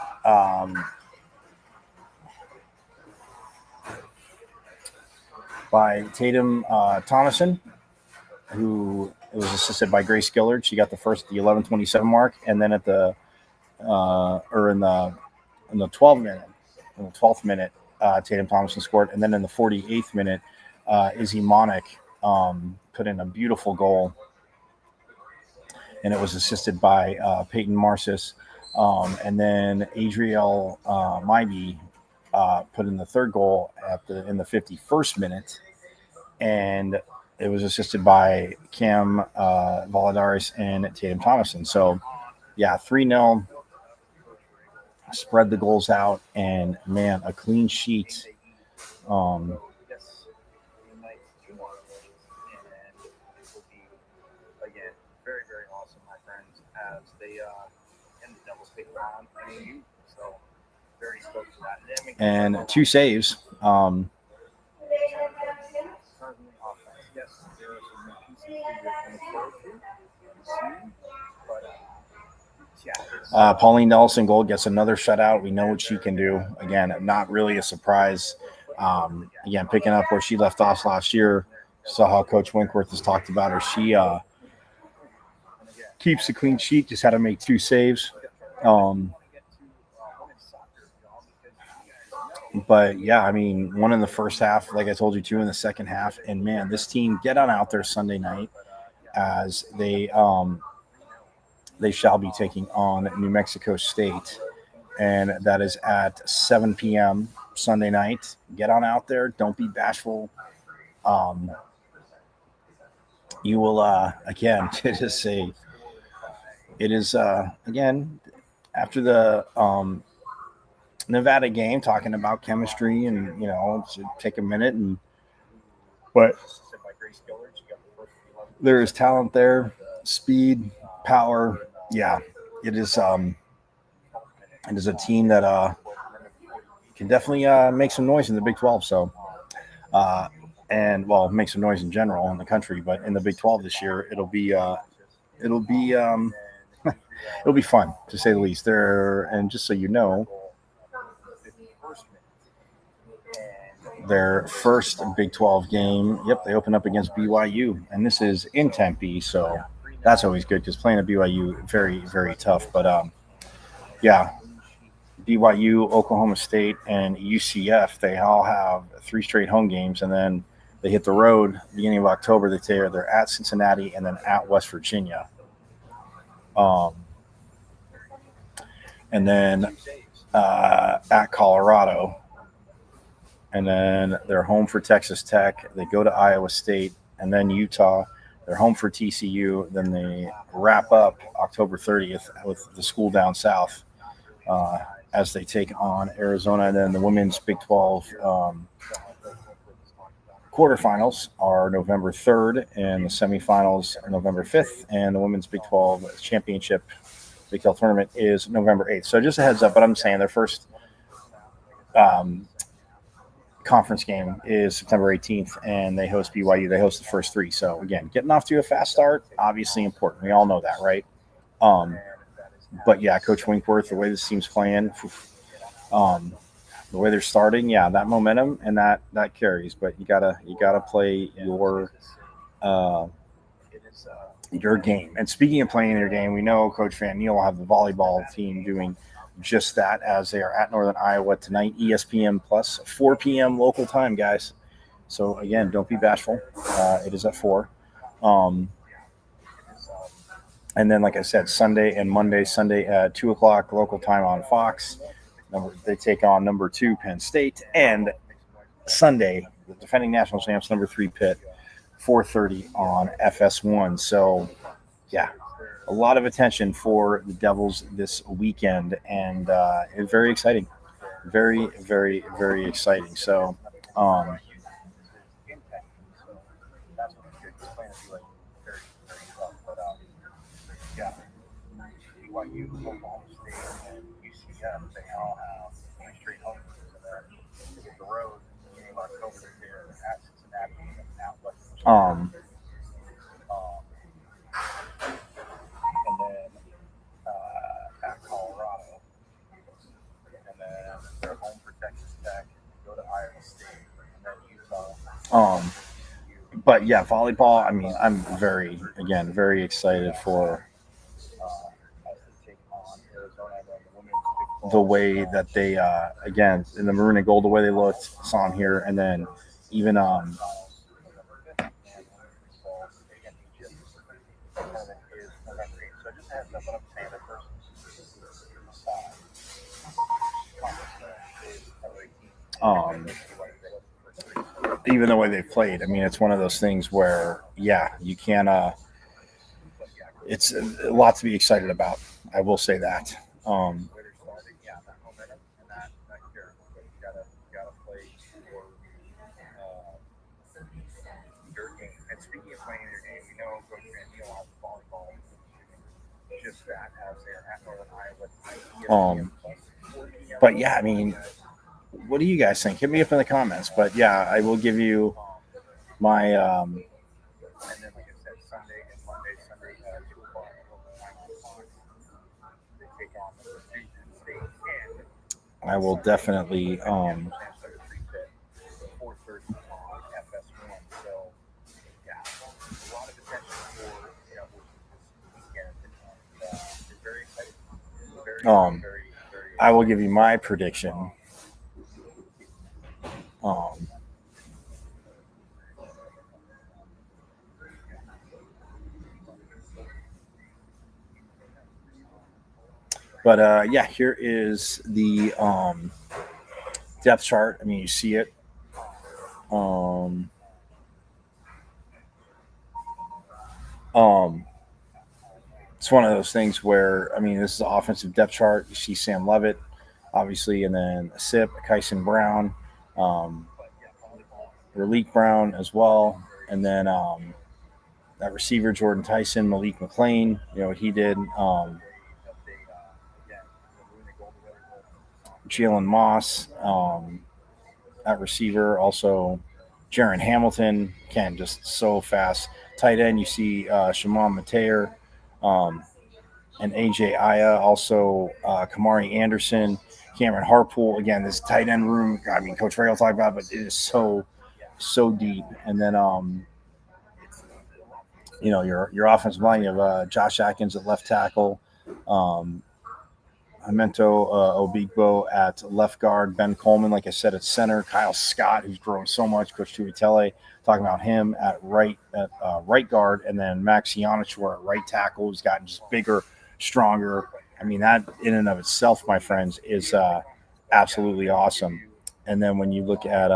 Tatum Thomason, who was assisted by Grace Gillard. She got the 11:27 mark, and then at the in the 12th minute, Tatum Thomason scored, and then in the 48th minute, Izzy Monick put in a beautiful goal, and it was assisted by Peyton Marcis, and then Adrielle Mybee put in the third goal in the 51st minute, and it was assisted by Cam Valladares and Tatum Thomason. So, yeah, 3-0. Spread the goals out, and man, a clean sheet. Again, very, very awesome, my friends, as they and the Devils take on NAU. So very stoked for that. And 2 saves. Yes, there are some new pieces that you're going to forward to, but Pauline Nelson goal gets another shutout. We know what she can do. Again, not really a surprise. Again, picking up where she left off last year. Saw how Coach Winkworth has talked about her. She keeps a clean sheet. Just had to make 2 saves. But yeah, I mean, one in the first half, like I told you, 2 in the second half. And man, this team, get on out there Sunday night, as they shall be taking on New Mexico State, and that is at 7 p.m. Sunday night. Get on out there. Don't be bashful. You will, again, it is again, after the Nevada game, talking about chemistry, and, it should take a minute, but there is talent there, speed, power. Yeah, it is a team that can definitely make some noise in the Big 12. So, and make some noise in general in the country, but in the Big 12 this year, it'll be it'll be fun, to say the least. And just so you know, their first Big 12 game, they open up against BYU, and this is in Tempe, so that's always good, because playing at BYU, very, very tough. But yeah, BYU, Oklahoma State, and UCF, they all have 3 straight home games, and then they hit the road beginning of October. They're at Cincinnati and then at West Virginia. And then at Colorado. And then they're home for Texas Tech. They go to Iowa State, and then Utah. They're home for TCU. Then they wrap up October 30th with the school down south as they take on Arizona. And then the women's Big 12 quarterfinals are November 3rd, and the semifinals are November 5th. And the women's Big 12 championship Big 12 tournament is November 8th. So just a heads up, but I'm saying their first conference game is September 18th, and they host BYU. They host the first three. So again, getting off to a fast start, obviously important. We all know that, right? But yeah, Coach Winkworth, the way this team's playing, the way they're starting, yeah, that momentum and that carries. But you gotta play your game. And speaking of playing your game, we know Coach Van Neal will have the volleyball team doing just that as they are at Northern Iowa tonight, ESPN Plus, 4 p.m. local time, guys. So again, don't be bashful. It is at 4. And then, like I said, Sunday and Monday. Sunday at 2 o'clock local time on Fox. They take on number 2 Penn State, and Sunday the defending national champs number 3 Pitt, 4:30 on FS1. So yeah, a lot of attention for the Devils this weekend, and it's very exciting. Very, very, very exciting. So BYU, Oklahoma State, and UCF, they all have 3 straight home games, and then they hit the road beginning of October here at Cincinnati and out West. And then at Colorado, and then they're home for Texas Tech, go to Iowa State, and then Utah. But yeah, volleyball. I mean, I'm very excited for the way that they, again, in the maroon and gold, the way they looked, saw them here, and then even even the way they've played. I mean, it's one of those things where, yeah, you can't. It's a lot to be excited about. I will say that. But yeah, I mean, what do you guys think? Hit me up in the comments. But yeah, I will give you my. And then, like I said, Sunday and Monday, Sunday at 2 o'clock. They take on number 3 Penn State, and I will definitely. 4:30 on FS1. So yeah, a lot of attention for this weekend. It's very exciting. Very, I will give you my prediction. But yeah, here is the depth chart. I mean, you see it. It's one of those things where, I mean, this is the offensive depth chart. You see Sam Levitt, obviously, and then Sip, Kyson Brown, Raleek Brown as well, and then that receiver Jordan Tyson, Malik McLean. You know what he did. Jalen Moss at receiver, also Jaron Hamilton, Ken, just so fast. Tight end, you see Shimon Mateer and AJ Aya, also Kamari Anderson, Cameron Harpool. Again, this tight end room, I mean, Coach Ragle talked about, but it is so deep. And then your offensive line, you have Josh Atkins at left tackle, Himento Obigbo at left guard, Ben Coleman, like I said, at center, Kyle Scott, who's grown so much, Coach Tuitele, talking about him at right guard, and then Max Ionichor at right tackle, who's gotten just bigger, stronger. I mean, that in and of itself, my friends, is absolutely awesome. And then when you look at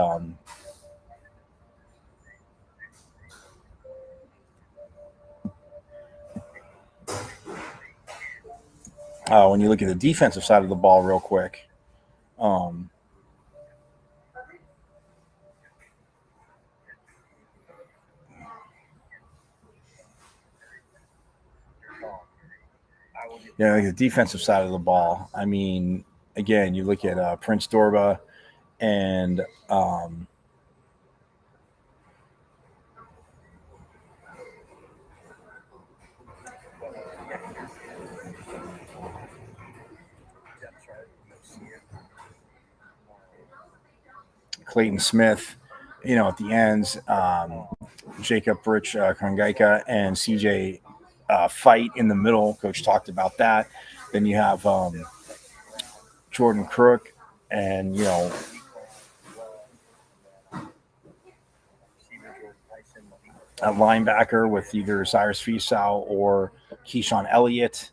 when you look at the defensive side of the ball real quick, Like the defensive side of the ball. I mean, again, you look at Prince Dorba and Clayton Smith, at the ends, Jacob Rich Kongaika and CJ fight in the middle. Coach talked about that. Then you have Jordan Crook and, a linebacker with either Cyrus Fisau or Keyshawn Elliott.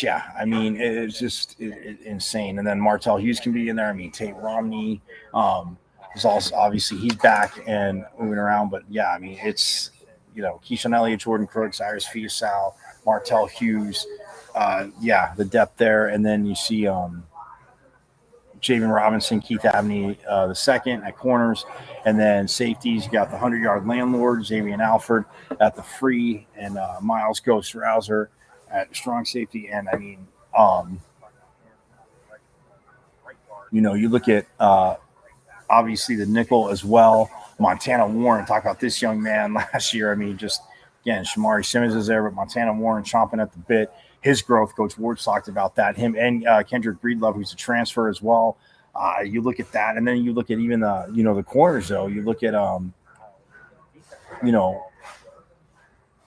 Yeah, I mean, it's just insane. And then Martell Hughes can be in there. I mean, Tate Romney is also, obviously, he's back and moving around. But, yeah, I mean, it's, Keyshawn Elliott, Jordan Crook, Cyrus Fisau, Martell Hughes. The depth there. And then you see Javen Robinson, Keith Abney, the second at corners. And then safeties, you got the 100-yard landlord, Xavier Alford at the free, and Miles Ghost Rouser at strong safety. And I mean, you look at obviously the nickel as well. Montana Warren, talk about this young man last year. I mean, just again, Shamari Simmons is there, but Montana Warren chomping at the bit. His growth, Coach Ward's talked about that. Him and Kendrick Breedlove, who's a transfer as well. You look at that, and then you look at even the corners though. You look at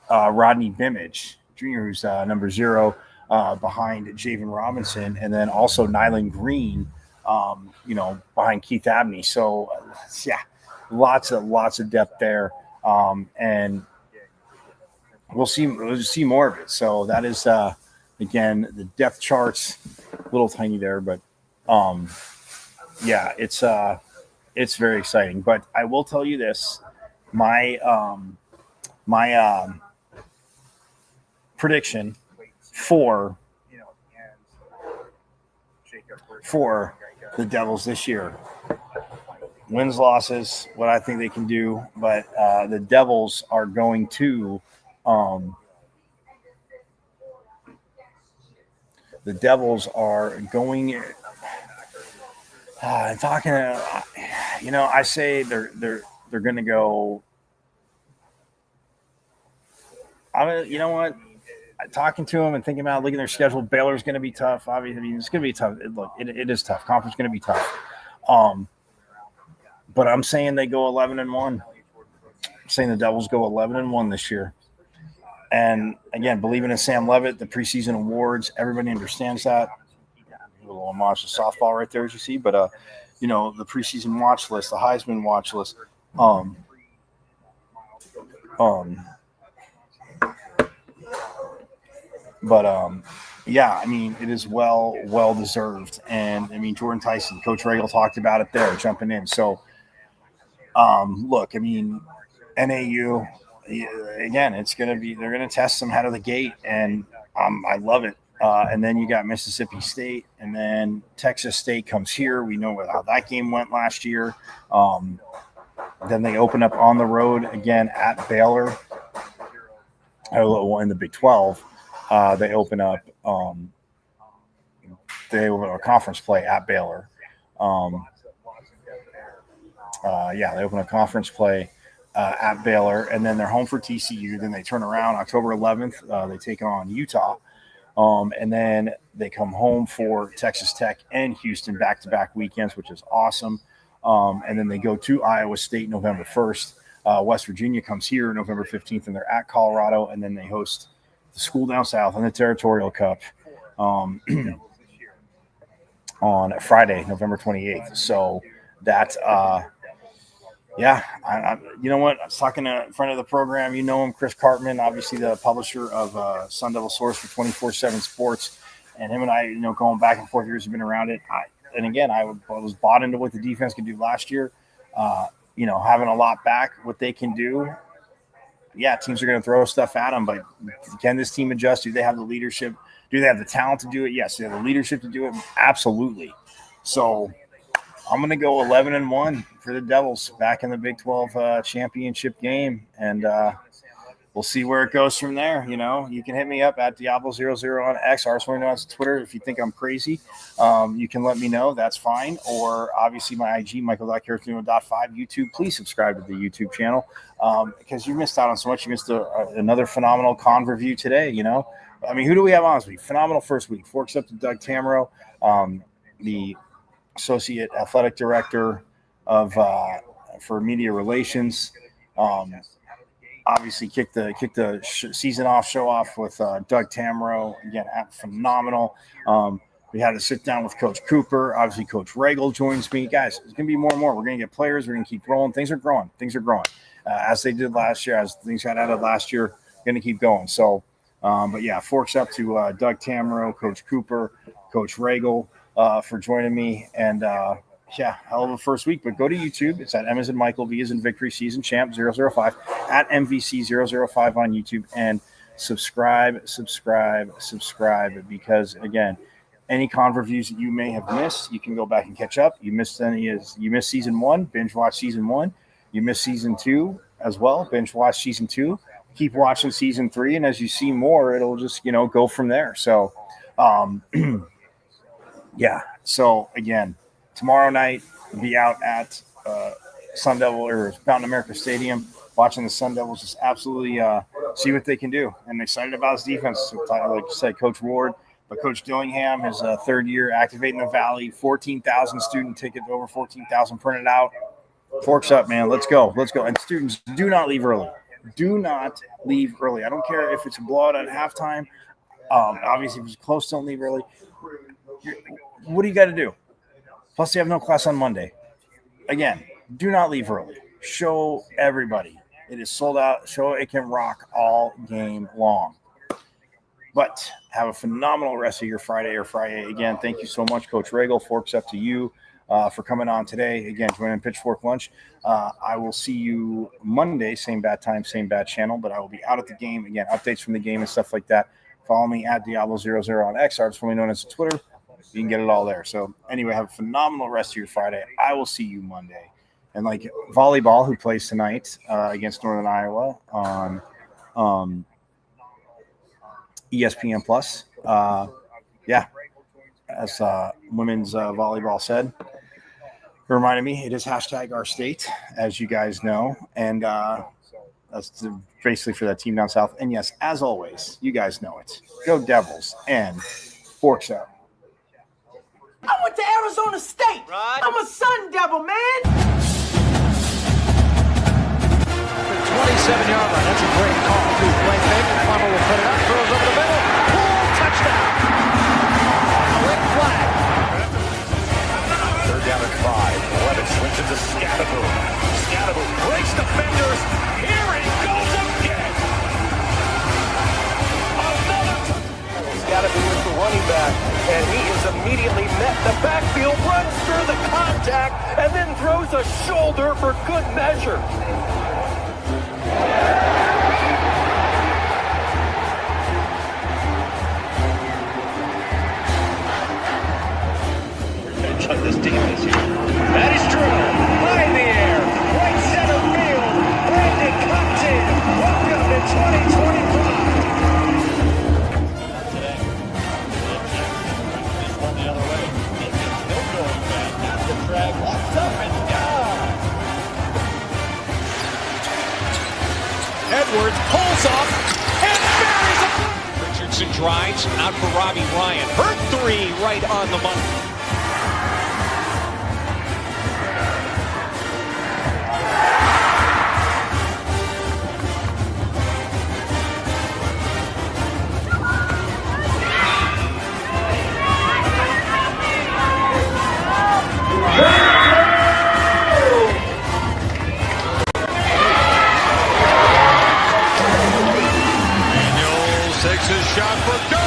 Rodney Bimage Jr., who's number 0 behind Javen Robinson, and then also Nyland Green, behind Keith Abney. So lots of depth there, and we'll see more of it. So that is again, the depth charts, a little tiny there, but it's very exciting. But I will tell you this, my prediction for the Devils this year. Wins, losses, what I think they can do, but the Devils are going to I'm talking. I say they're going to go. You know what? Talking to them and thinking about looking at their schedule, Baylor's going to be tough. Obviously, I mean, it's going to be tough. It is tough. Conference going to be tough. But I'm saying they go 11-1. I'm saying the Devils go 11-1 this year. And again, believing in Sam Levitt, the preseason awards, everybody understands that. A little homage to softball right there, as you see. But the preseason watch list, the Heisman watch list. I mean, it is well deserved. And I mean, Jordan Tyson, Coach Ragle talked about it there, jumping in. So, look, I mean, NAU, again, they're going to test them out of the gate, and I love it. And then you got Mississippi State, and then Texas State comes here. We know how that game went last year. Then they open up on the road again at Baylor. In the Big 12, they open up a conference play at Baylor. They open a conference play at Baylor, and then they're home for TCU. Then they turn around October 11th. They take on Utah. And then they come home for Texas Tech and Houston back-to-back weekends, which is awesome. And then they go to Iowa State November 1st. West Virginia comes here November 15th, and they're at Colorado. And then they host the school down south in the Territorial Cup on Friday, November 28th. So that's you know what? I was talking to a friend of the program. You know him, Chris Cartman, obviously the publisher of Sun Devil Source for 24/7 Sports. And him and I, going back and forth years have been around it. I was bought into what the defense could do last year. Having a lot back, what they can do. Yeah, teams are going to throw stuff at them, but can this team adjust? Do they have the leadership? Do they have the talent to do it? Yes. Do they have the leadership to do it? Absolutely. So I'm going to go 11-1 for the Devils back in the Big 12 championship game. And, we'll see where it goes from there. You know, you can hit me up at Diablo00 on X, R20 on Twitter. If you think I'm crazy, you can let me know. That's fine. Or obviously my IG, Michael.Carrotino.5, YouTube. Please subscribe to the YouTube channel because you missed out on so much. You missed another phenomenal con review today. You know, I mean, who do we have on this week? Phenomenal first week. Forks up to Doug Tamaro, the Associate Athletic Director of for Media Relations. Obviously kicked the season off, show off with Doug Tamaro. Again, phenomenal. We had to sit down with Coach Cooper. Obviously, Coach Ragle joins me. Guys, it's going to be more and more. We're going to get players. We're going to keep rolling. Things are growing. As they did last year, as things got added last year, going to keep going. So, but yeah, forks up to Doug Tamaro, Coach Cooper, Coach Ragle for joining me. And yeah, hell of a first week. But go to YouTube. It's at M as in Michael, V as in Victory, C as in Champ 005 at MVC005 on YouTube. And subscribe because, again, any con reviews that you may have missed, you can go back and catch up. You missed season 1, binge watch season 1. You missed season 2 as well, binge watch season 2. Keep watching season 3, and as you see more, it'll just go from there. So, yeah. So again, tomorrow night, be out at Sun Devil or Mountain America Stadium, watching the Sun Devils just absolutely see what they can do. And excited about his defense. Like I said, Coach Ward. But Coach Dillingham, his third year activating the Valley, 14,000 student tickets, over 14,000 printed out. Forks up, man. Let's go. And students, do not leave early. Do not leave early. I don't care if it's a blowout at halftime. Obviously, if it's close, don't leave early. What do you got to do? Plus, you have no class on Monday. Again, do not leave early. Show everybody. It is sold out. Show it can rock all game long. But have a phenomenal rest of your Friday. Again, thank you so much, Coach Ragle. Forks up to you for coming on today. Again, joining Pitchfork Lunch. I will see you Monday, same bad time, same bad channel, but I will be out at the game. Again, updates from the game and stuff like that. Follow me at Diablo00 on X, formerly known as Twitter. You can get it all there. So anyway, have a phenomenal rest of your Friday. I will see you Monday. And like Volleyball, who plays tonight against Northern Iowa on ESPN Plus. Yeah, as women's volleyball said, reminded me it is hashtag our state, as you guys know, and that's basically for that team down south. And yes, as always, you guys know it. Go Devils and forks up. I went to Arizona State. Right. I'm a Sun Devil, man. 27-yard line. That's a great call. Play fake. Plummer will put it up. Throws over the middle. Pull. Touchdown. Quick flag. Third down and 5. Levitt switches to Scadaboo. Scadaboo breaks defenders. Here he goes again. Scadaboo is the running back, and he is immediately met in the backfield, runs through the contact, and then throws a shoulder for good measure. This defense here. That is true. High in the air. Right center field. Brandon Compton. Welcome to 2025. The other way. Still going back. Not the drag. Walks up and down. Edwards pulls off and buries it. Richardson drives out for Robbie Ryan. Hurt 3 right on the money. Takes his shot for good.